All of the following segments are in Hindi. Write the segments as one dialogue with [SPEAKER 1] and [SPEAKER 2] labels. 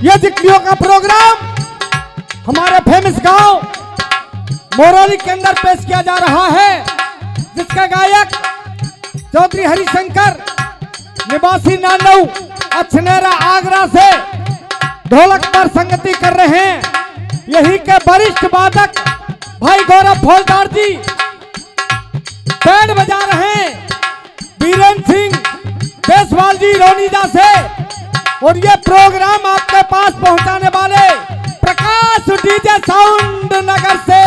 [SPEAKER 1] यह जिक्रियों का प्रोग्राम हमारे फेमस गांव मोरौली के अंदर पेश किया जा रहा है, जिसका गायक चौधरी हरिशंकर निवासी नानऊ अछनेरा आगरा से ढोलक पर संगति कर रहे हैं। यही के वरिष्ठ वादक भाई गौरव फौजदार जी बैंड बजा रहे हैं, बीरेंद्र सिंह देसवाल जी रोनीजा से, और ये प्रोग्राम आपके पास पहुंचाने वाले प्रकाश डीजे साउंड नगर से।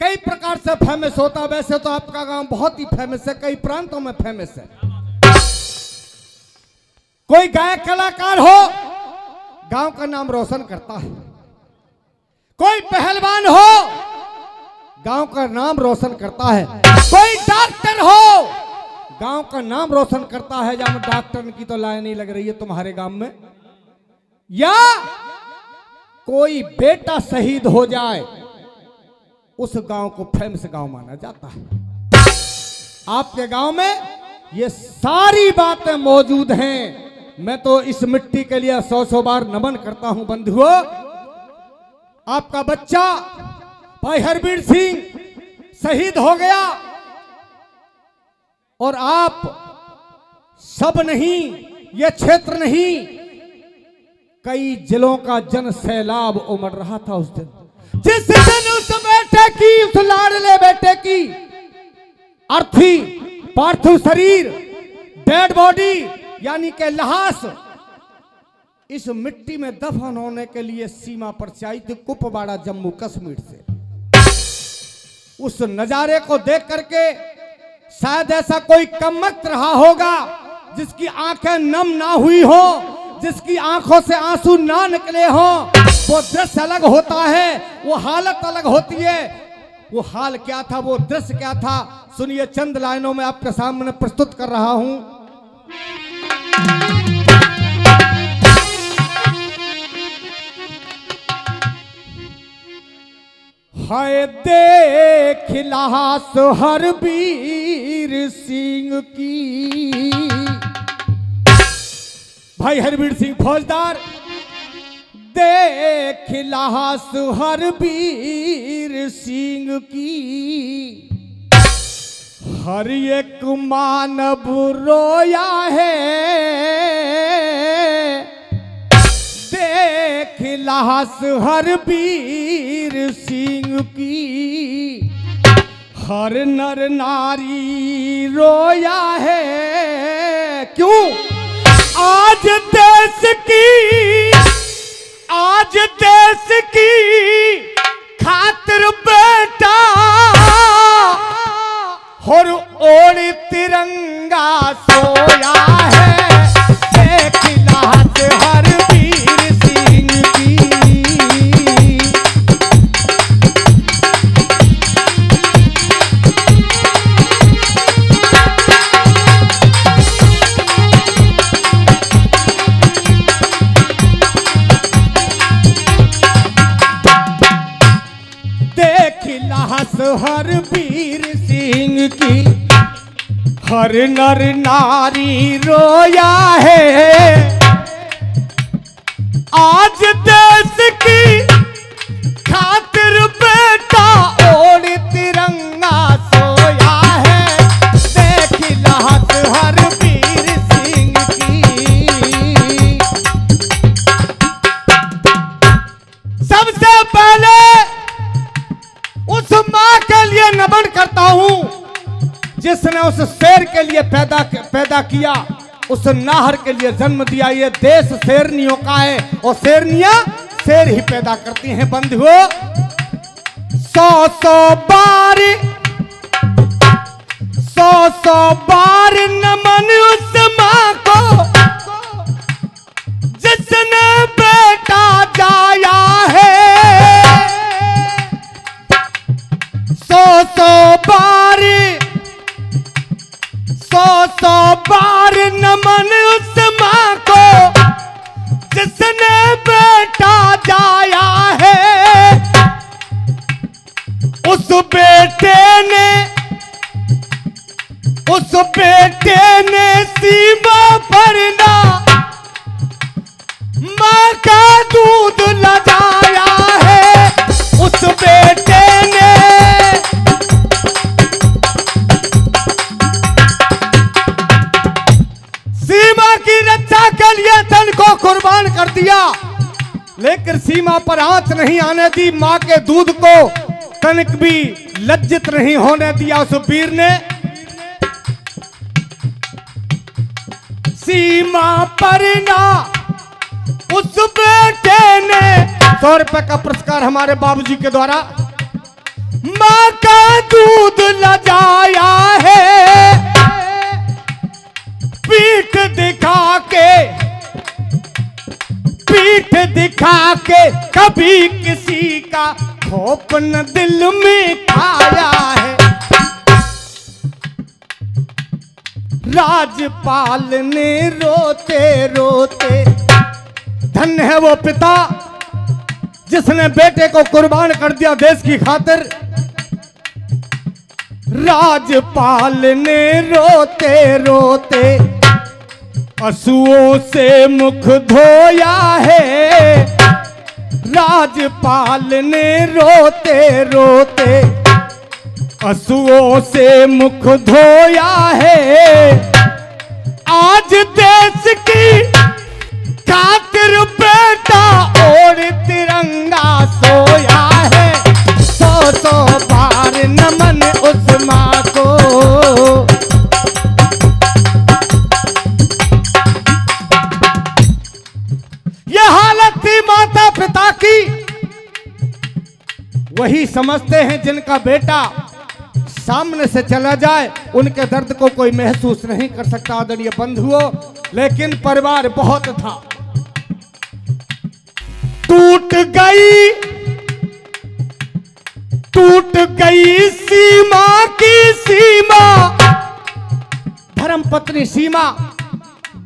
[SPEAKER 1] कई प्रकार से फेमस होता, वैसे तो आपका गांव बहुत ही फेमस है, कई प्रांतों में फेमस है। कोई गायक कलाकार हो गांव का नाम रोशन करता है, कोई पहलवान हो गांव का नाम रोशन करता है, कोई डॉक्टर हो गांव का नाम रोशन करता है। जहां डॉक्टर की तो लाइन नहीं लग रही है तुम्हारे गांव में, या कोई बेटा शहीद हो जाए उस गांव को फेमस गांव माना जाता है। आपके गांव में ये सारी बातें मौजूद हैं। मैं तो इस मिट्टी के लिए 100 बार नमन करता हूं बंधुओं। आपका बच्चा भाई हरबीर सिंह शहीद हो गया, और आप सब नहीं, ये क्षेत्र नहीं, कई जिलों का जन सैलाब उमड़ रहा था उस दिन। जिस दिन उस बेटे की, उस लाडले बेटे की अर्थी पार्थिव शरीर, डेड बॉडी यानी के लाश इस मिट्टी में दफन होने के लिए सीमा पर से आई थी, कुपवाड़ा जम्मू कश्मीर से। उस नजारे को देख करके शायद ऐसा कोई कमबख्त रहा होगा जिसकी आंखें नम ना हुई हो, जिसकी आंखों से आंसू ना निकले हो। वो दृश्य अलग होता है, वो हालत अलग होती है। वो हाल क्या था, वो दृश्य क्या था, सुनिए चंद लाइनों में आपके सामने प्रस्तुत कर रहा हूं। हाय देख लाश हरबीर सिंह की, भाई हरबीर सिंह फौजदार, देख लाश हरबीर सिंह की, हर एक मानव रोया है। देख लाश हरबीर सिंह की, हर नर नारी रोया है। क्यों? आज देश की, आज देश की खातिर बेटा और ओढ़ तिरंगा सोया है। देख लाश हरबीर सिंह की, लाश हरबीर सिंह की, हर नर नारी रोया है। आज देश की खातिर बेटा ओढ़ तिरंगा सोया है। देख लाश हरबीर सिंह की। सबसे पहले उस मां के लिए नमन करता हूं जिसने उस शेर के लिए पैदा किया, उस नाहर के लिए जन्म दिया। ये देश शेरनियों का है और शेरनियां शेर ही पैदा करती हैं बंधुओं। 100 बार नमन उस मां को जिसने बेटा जाया है। 100 बार उस बेटे ने सीमा पर ना मां का दूध लजाया है। उस बेटे ने सीमा की रक्षा के लिए तन को कुर्बान कर दिया, लेकिन सीमा पर आंच नहीं आने दी। मां के दूध को तनिक भी लज्जित नहीं होने दिया उस वीर ने। सीमा पर ना उस बेटे ने 100 रुपए का पुरस्कार हमारे बाबूजी के द्वारा मां का दूध लजाया है। पीठ दिखा के कभी किसी का खौफ न दिल में खाया है। राजपाल ने रोते रोते, धन्य है वो पिता जिसने बेटे को कुर्बान कर दिया देश की खातिर। राजपाल ने रोते रोते आंसुओं से मुख धोया है। राजपाल ने रोते रोते आंसुओं से मुख धोया है। आज देश की खातिर बेटा और तिरंगा सोया है। 100 बार नमन उस मां को। ये हालत थी माता पिता की। वही समझते हैं जिनका बेटा सामने से चला जाए, उनके दर्द को कोई महसूस नहीं कर सकता आदरणीय बंधुओं। लेकिन परिवार बहुत था। टूट गई सीमा की सीमा, धर्मपत्नी सीमा।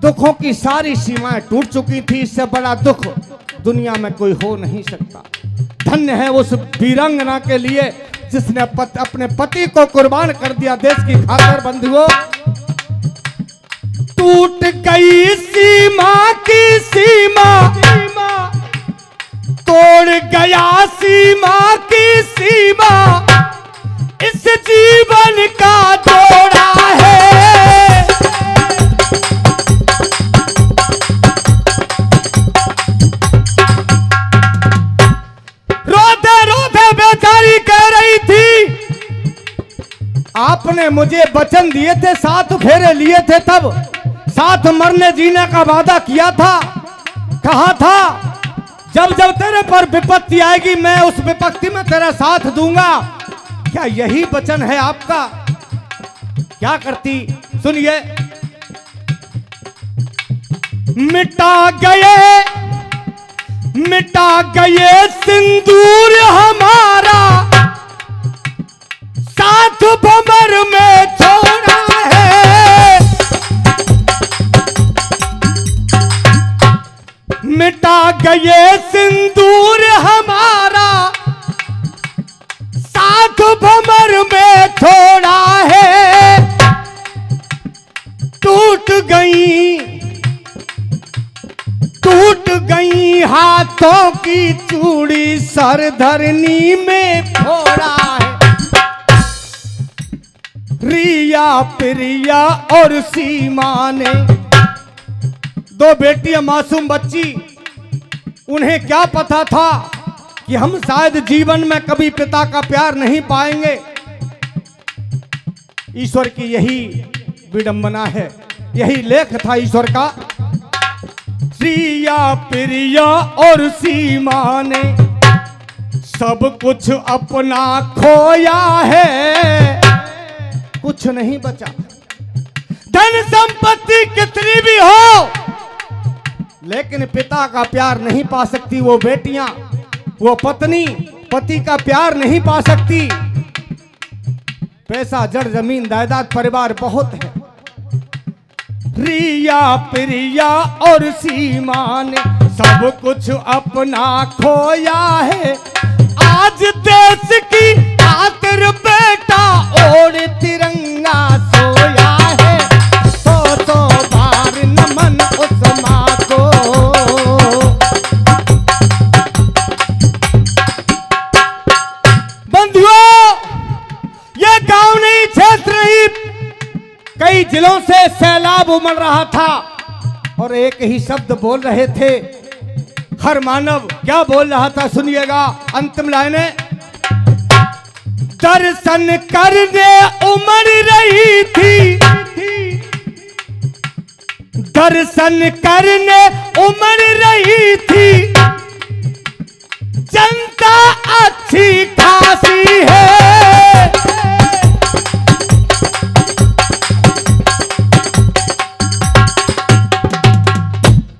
[SPEAKER 1] दुखों की सारी सीमाएं टूट चुकी थी। इससे बड़ा दुख दुनिया में कोई हो नहीं सकता। धन्य है उस वीरांगना के लिए जिसने अपने पति को कुर्बान कर दिया देश की खातिर। बंधुओं, टूट गई सीमा की सीमा, तोड़ गया सीमा की सीमा, इस जीवन का जोड़ा है। रोते रोते बेचारी कह रही थी, आपने मुझे वचन दिए थे, 7 फेरे लिए थे, तब साथ मरने जीने का वादा किया था। कहा था जब जब तेरे पर विपत्ति आएगी मैं उस विपत्ति में तेरा साथ दूंगा। क्या यही वचन है आपका? क्या करती सुनिए। मिटा गए सिंदूर हमारा, साथ भंवर में छोड़ा है। मिटा गए सिंदूर हमारा, साथ भंवर में छोड़ा है। टूट गई हाथों की चूड़ी, सर धरनी में फोड़ा है। रिया प्रिया और सीमा ने, 2 बेटियां मासूम बच्ची, उन्हें क्या पता था कि हम शायद जीवन में कभी पिता का प्यार नहीं पाएंगे। ईश्वर की यही विडंबना है, यही लेख था ईश्वर का। रिया प्रिया और सीमा ने सब कुछ अपना खोया है, कुछ नहीं बचा। धन संपत्ति कितनी भी हो, लेकिन पिता का प्यार नहीं पा सकती वो बेटियां। वो पत्नी पति का प्यार नहीं पा सकती। पैसा जड़ जमीन जायदाद परिवार बहुत है। रिया प्रिया और सीमा ने सब कुछ अपना खोया है। आज देश की खातिर क्षेत्र नहीं कई जिलों से सैलाब उमड़ रहा था और एक ही शब्द बोल रहे थे हर मानव। क्या बोल रहा था सुनिएगा, अंतिम लाइनें। दर्शन करने उमड़ रही थी, दर्शन करने उमड़ रही थी, जनता अच्छी खासी है।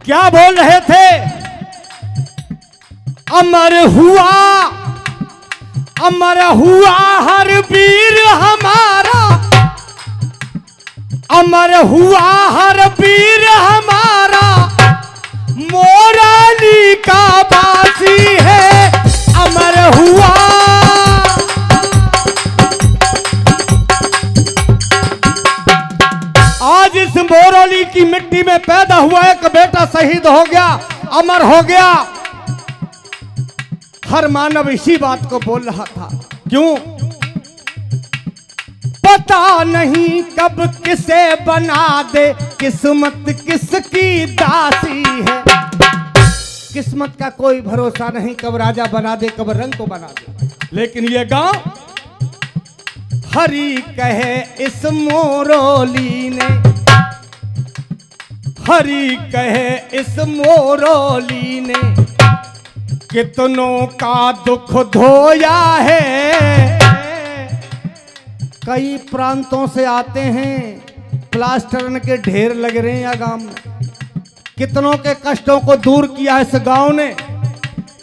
[SPEAKER 1] क्या बोल रहे थे? अमर हुआ हर वीर हमारा, अमर हुआ हर वीर हमारा, मोराली का वासी है, अमर हुआ। आज इस मोराली की मिट्टी में पैदा हुआ एक बेटा शहीद हो गया, अमर हो गया। हर मानव इसी बात को बोल रहा था। क्यों? पता नहीं कब किसे बना दे किस्मत किसकी दासी है। किस्मत का कोई भरोसा नहीं, कब राजा बना दे कब रंग को बना दे। लेकिन ये गांव हरी कहे इस मोरोली ने, हरी कहे इस मोरोली ने, कितनों का दुख धोया है। कई प्रांतों से आते हैं, प्लास्टरन के ढेर लग रहे हैं यहाँ गांव में। कितनों के कष्टों को दूर किया इस गांव ने,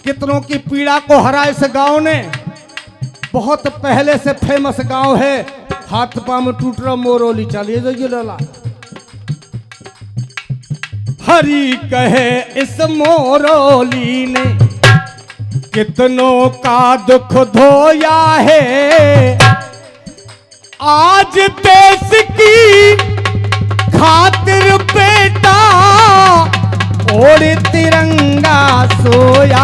[SPEAKER 1] कितनों की पीड़ा को हरा इस गांव ने। बहुत पहले से फेमस गांव है, हाथ पांव में टूट रहा मोरोली। चलिए जो लला हरी कहे इस मोरोली ने, कितनों का दुख धोया है। आज देश की खातिर बेटा और तिरंगा सोया